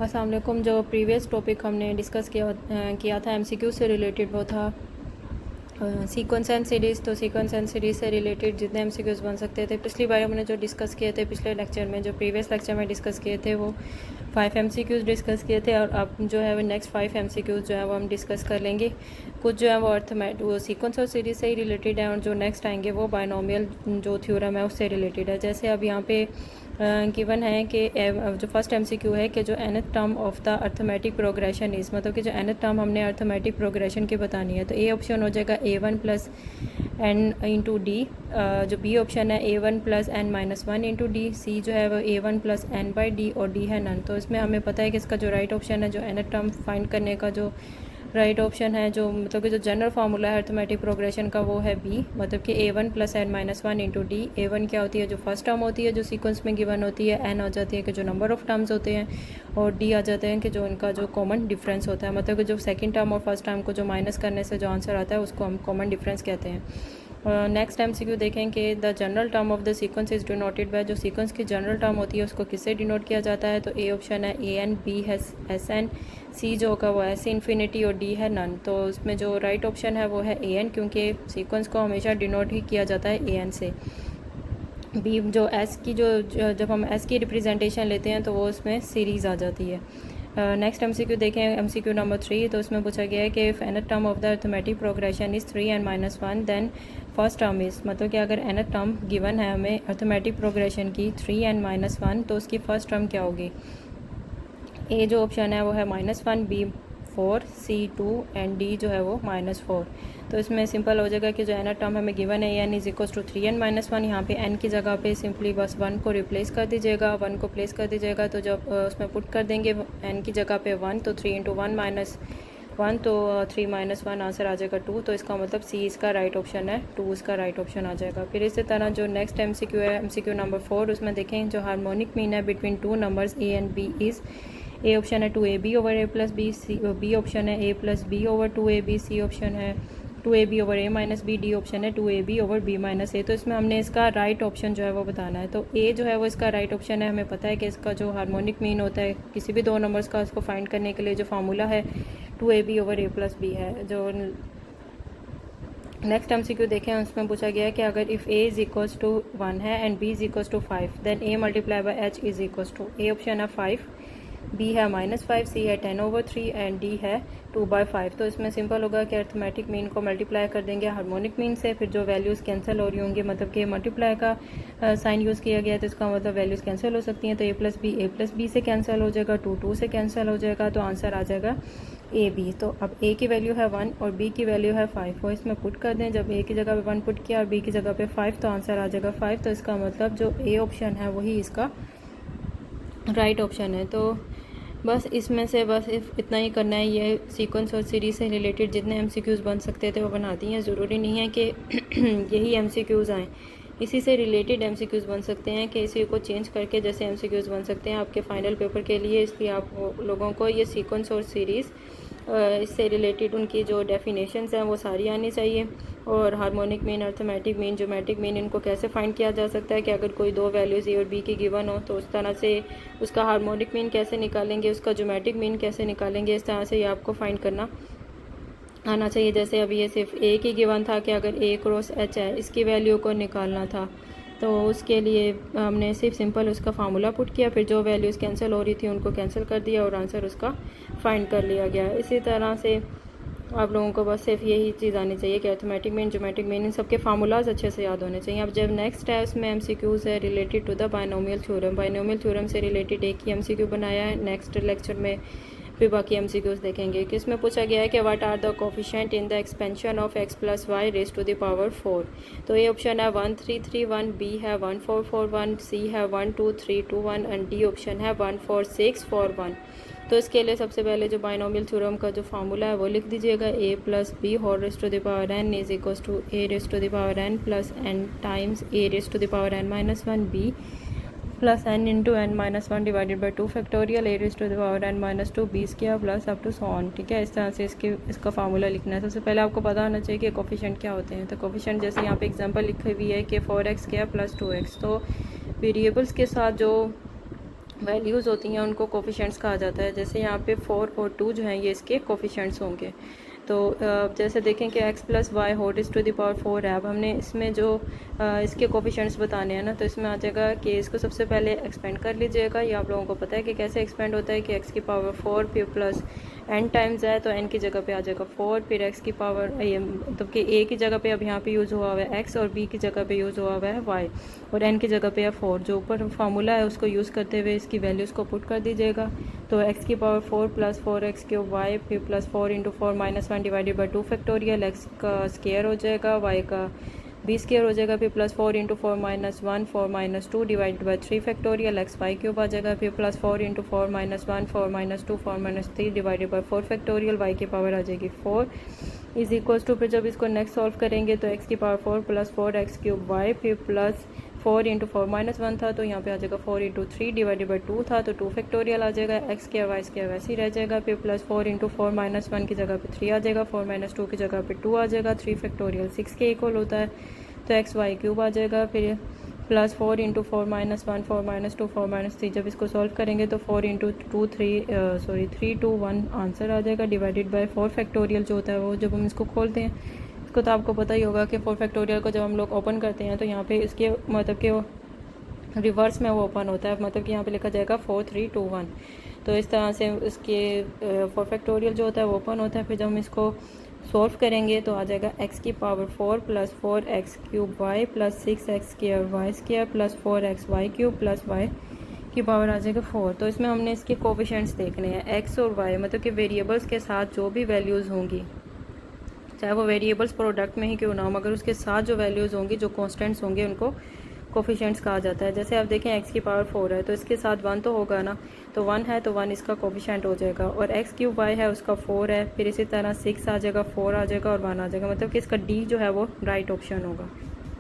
अस्सलाम वालेकुम। जो प्रीवियस टॉपिक हमने डिस्कस किया था एमसीक्यू से रिलेटेड, वो था सीक्वेंस एंड सीरीज़। तो सीक्वेंस एंड सीरीज़ से रिलेटेड जितने एमसीक्यूज़ बन सकते थे, पिछली बार हमने जो डिस्कस किए थे पिछले लेक्चर में, जो प्रीवियस लेक्चर में डिस्कस किए थे, वो 5 एमसीक्यूज़ डिस्कस किए थे। और अब जो है वो नेक्स्ट 5 एमसीक्यूज़ जो है वो हम डिस्कस कर लेंगे। कुछ जो है वो सीक्वेंस और सीरीज़ से ही रिलेटेड है, और जो नेक्स्ट आएंगे वो बायनोमियल जो थ्योरम है उससे रिलेटेड है। जैसे अब यहाँ पे गिवन है कि जो फर्स्ट एमसीक्यू है कि जो nth term of the arithmetic progression is, मतलब कि जो nth टर्म हमने अर्थमेटिक प्रोग्रेशन की बतानी है, तो ए ऑप्शन हो जाएगा a1 plus n into d. जो बी ऑप्शन है a1 plus n minus one into d. C जो है वो a1 plus n by d, और डी है नन। तो इसमें हमें पता है कि इसका जो राइट ऑप्शन है, जो nth टर्म फाइंड करने का जो राइट ऑप्शन है, जो मतलब कि जो जनरल फार्मूला है अर्थमेटिक प्रोग्रेशन का, वो है बी, मतलब कि a1 plus n minus one into d. a1 क्या होती है, जो फर्स्ट टर्म होती है जो सीक्वेंस में गिवन होती है। एन आ जाती है कि जो नंबर ऑफ टर्म्स होते हैं, और डी आ जाते हैं कि जो इनका जो कॉमन डिफरेंस होता है, मतलब कि जो सेकंड टर्म और फर्स्ट टर्म को जो माइनस करने से जो आंसर आता है उसको हम कॉमन डिफरेंस कहते हैं। नेक्स्ट एमसीक्यू देखें कि the general term of the sequence is denoted by, जो सीक्वेंस की जनरल टर्म होती है उसको किससे डिनोट किया जाता है। तो ए ऑप्शन है ए एन, बी है एस एन, सी जो होगा वो एस इन्फिनिटी, और डी है नन। तो उसमें जो राइट ऑप्शन है वो है ए एन, क्योंकि सीक्वेंस को हमेशा डिनोट ही किया जाता है ए एन से। बी जो एस की जब हम एस की रिप्रेजेंटेशन लेते हैं तो वो उसमें सीरीज़ आ जाती है। नेक्स्ट एमसीक्यू देखें, एमसीक्यू नंबर 3। तो उसमें पूछा गया है कि if nth term of the arithmetic progression is 3n minus one, then first term is, मतलब कि अगर nth टर्म गिवन है हमें अर्थमेटिक प्रोग्रेशन की 3n माइनस वन, तो उसकी फ़र्स्ट टर्म क्या होगी। ए जो ऑप्शन है वो है -1, बी 4, सी 2 एंड डी जो है वो -4। तो इसमें सिंपल हो जाएगा कि जो nth टर्म हमें गिवन है n is equals to 3n minus one. यहाँ पे n की जगह पे सिंपली बस 1 को रिप्लेस कर दीजिएगा, 1 को प्लेस कर दीजिएगा। तो जब उसमें पुट कर देंगे n की जगह पे 1, तो 3 इंटू 1 माइनस 1, तो 3 माइनस 1 आंसर आ जाएगा 2। तो इसका मतलब सी इसका राइट ऑप्शन है, 2 इसका राइट ऑप्शन आ जाएगा। फिर इसी तरह जो नेक्स्ट एमसीक्यू है, एमसीक्यू नंबर 4, उसमें देखें जो हार्मोनिक मीन है between two numbers a and b is, a option है 2ab over a plus b, c b option है a plus b over 2ab, c option है 2ab over a minus b, d option है 2ab over b minus a। तो इसमें हमने इसका right option जो है वो बताना है। तो a जो है वो इसका राइट ऑप्शन है। हमें पता है कि इसका जो हार्मोनिक मीन होता है किसी भी दो नंबर्स का, उसको फाइंड करने के लिए जो फार्मूला है 2ab over a plus B है। जो नेक्स्ट एमसीक्यू देखें, उसमें पूछा गया है कि अगर if a is equals to 1 है and b is equals to 5, then a multiply by h is equals to, a option है 5, बी है -5, सी है 10 ओवर 3 एंड डी है 2/5। तो इसमें सिंपल होगा कि अर्थमेटिक मीन को मल्टीप्लाई कर देंगे हार्मोनिक मीन से, फिर जो वैल्यूज़ कैंसिल हो रही होंगी, मतलब कि मल्टीप्लाई का साइन यूज़ किया गया है तो इसका मतलब वैल्यूज़ कैंसिल हो सकती हैं। तो a प्लस बी से कैंसिल हो जाएगा, 2 से कैंसिल हो जाएगा, तो आंसर आ जाएगा ए बी। तो अब a की वैल्यू है 1 और b की वैल्यू है 5, वो इसमें पुट कर दें। जब a की जगह पे 1 पुट किया और b की जगह पे 5, तो आंसर आ जाएगा 5। तो इसका मतलब जो a ऑप्शन है वही इसका राइट ऑप्शन है। तो बस इसमें से बस इतना ही करना है। ये सीक्वेंस और सीरीज़ से रिलेटेड जितने एमसीक्यूज़ बन सकते थे वो बनाती हैं। ज़रूरी नहीं है कि यही एमसीक्यूज़ आएँ, इसी से रिलेटेड एमसीक्यूज़ बन सकते हैं कि इसी को चेंज करके जैसे एमसीक्यूज़ बन सकते हैं आपके फाइनल पेपर के लिए। इसलिए आप लोगों को ये सीक्वेंस और सीरीज़ इससे रिलेटेड उनकी जो डेफिनेशंस हैं वो सारी आनी चाहिए। और harmonic mean, arithmetic mean, geometric mean, इनको कैसे फाइंड किया जा सकता है कि अगर कोई दो वैल्यूज़ ए और बी की गिवन हो तो उस तरह से उसका हार्मोनिक मीन कैसे निकालेंगे, उसका ज्योमेट्रिक मीन कैसे निकालेंगे, इस तरह से ये आपको फाइंड करना आना चाहिए। जैसे अभी ये सिर्फ ए की गिवन था कि अगर ए क्रॉस एच है, इसकी वैल्यू को निकालना था, तो उसके लिए हमने सिर्फ सिंपल उसका फार्मूला पुट किया, फिर जो वैल्यूज़ कैंसिल हो रही थी उनको कैंसिल कर दिया और आंसर उसका फाइंड कर लिया गया। इसी तरह से आप लोगों को बस सिर्फ यही चीज़ आनी चाहिए कि अर्थमेटिक मीन, ज्योमेट्रिक मीन, इन सबके फार्मूलाज अच्छे से याद होने चाहिए। अब जब नेक्स्ट है उसमें एमसीक्यूज़ है related to the binomial theorem. Binomial theorem से रिलेटेड एक ही एमसीक्यू बनाया है। नेक्स्ट लेक्चर में फिर बाकी एमसीक्यूज़ देखेंगे कि इसमें पूछा गया है कि what are the coefficient in the expansion of x plus y raise to the power 4। तो ये ऑप्शन है 1 3 3 1, बी है 1 4 4 1, सी है 1 2 3 2 1 एंड डी ऑप्शन है 1 4 6 4 1। तो इसके लिए सबसे पहले जो बायनोमियल थ्योरम का जो फार्मूला है वो लिख दीजिएगा, a plus b whole raise to the power n is equals to a raise to the power n plus n times a raise to the power n minus 1 b plus n into n minus 1 divided by 2 factorial a raise to the power n minus 2 b square plus up to so on. ठीक है, इस तरह से इसका formula लिखना है। सबसे पहले आपको पता होना चाहिए कि कोफिशिएंट क्या होते हैं। तो कोफिशिएंट जैसे यहाँ पे एग्जांपल लिखी हुई है कि 4x स्क्वायर प्लस 2x। तो वेरिएबल्स के साथ जो वैल्यूज़ होती हैं उनको कोफिशेंट्स कहा जाता है। जैसे यहाँ पे 4 और 2 जो हैं ये इसके कोफिशेंट्स होंगे। तो जैसे देखें कि x plus y whole is to the power 4 है। अब हमने इसमें जो इसके कोफिशेंट्स बताने हैं ना, तो इसमें आ जाएगा कि इसको सबसे पहले एक्सपेंड कर लीजिएगा। ये आप लोगों को पता है कि कैसे एक्सपेंड होता है कि x की पावर 4 फिर प्लस n टाइम्स है तो n की जगह पे आ जाएगा 4, फिर x की पावर ये मतलब कि a की जगह पे अब यहाँ पे यूज़ हुआ हुआ है x और b की जगह पे यूज़ हुआ हुआ है y और n की जगह पे है 4। जो ऊपर फार्मूला है उसको यूज़ करते हुए इसकी वैल्यूज़ को पुट कर दीजिएगा। तो x की power 4 plus 4x cube y फिर plus 4 into 4 minus 1 divided by 2 factorial. x का स्केयर हो जाएगा, y का b स्केयर हो जाएगा, फिर plus 4 into 4 minus 1 4 minus 2 divided by 3 factorial. X y cube आ जाएगा, फिर plus 4 into 4 minus 1 4 minus 2 4 minus 3 divided by 4 factorial. y की पावर आ जाएगी 4 इज इक्वल्स टू, फिर जब इसको नेक्स्ट सॉल्व करेंगे तो x की power 4 plus 4x cube y फिर प्लस 4 इंटू 4 माइनस 1 था तो यहाँ पे आ जाएगा 4 इंटू 3 डिवाइडेड बाई 2 था तो 2 फैक्टोरियल आ जाएगा। एक्स स्केयर वाई स्केयर वैसे ही रह जाएगा, फिर प्लस 4 इंटू 4 माइनस 1 की जगह पे 3 आ जाएगा, 4 माइनस 2 की जगह पे 2 आ जाएगा। 3 फैक्टोरियल 6 के इक्वल होता है तो एक्स वाई क्यूब आ जाएगा, फिर plus 4 into 4 minus 1 4 minus 2 4 minus 3। जब इसको सॉल्व करेंगे तो 4 इंटू 2 3 2 1 आंसर आ जाएगा डिवाइडेड बाय 4 फैक्टोरियल जो होता है वो जब हम इसको खोलते हैं इसको तो आपको पता ही होगा कि 4 फैक्टोरियल को जब हम लोग ओपन करते हैं तो यहाँ पे इसके मतलब कि वो रिवर्स में वो ओपन होता है, मतलब कि यहाँ पे लिखा जाएगा 4 3 2 1। तो इस तरह से इसके 4 फैक्टोरियल जो होता है वो ओपन होता है। फिर जब हम इसको सॉल्व करेंगे तो आ जाएगा x की power 4 plus 4x cube y plus 6x square y square plus 4x y cube plus y की पावर आ जाएगा 4। तो इसमें हमने इसके कोफिशेंट्स देखने हैं x और y, मतलब कि वेरिएबल्स के साथ जो भी वैल्यूज़ होंगी, चाहे वो वेरिएबल्स प्रोडक्ट में ही क्यों ना हो, मगर उसके साथ जो वैल्यूज़ होंगी जो कॉन्स्टेंट्स होंगे उनको कोफिशेंट्स कहा जाता है। जैसे आप देखें x की पावर 4 है तो इसके साथ 1 तो होगा ना, तो 1 है तो 1 इसका कोफिशेंट हो जाएगा, और x क्यूब y है उसका 4 है, फिर इसी तरह 6 आ जाएगा, 4 आ जाएगा और 1 आ जाएगा, मतलब कि इसका d जो है वो राइट ऑप्शन होगा।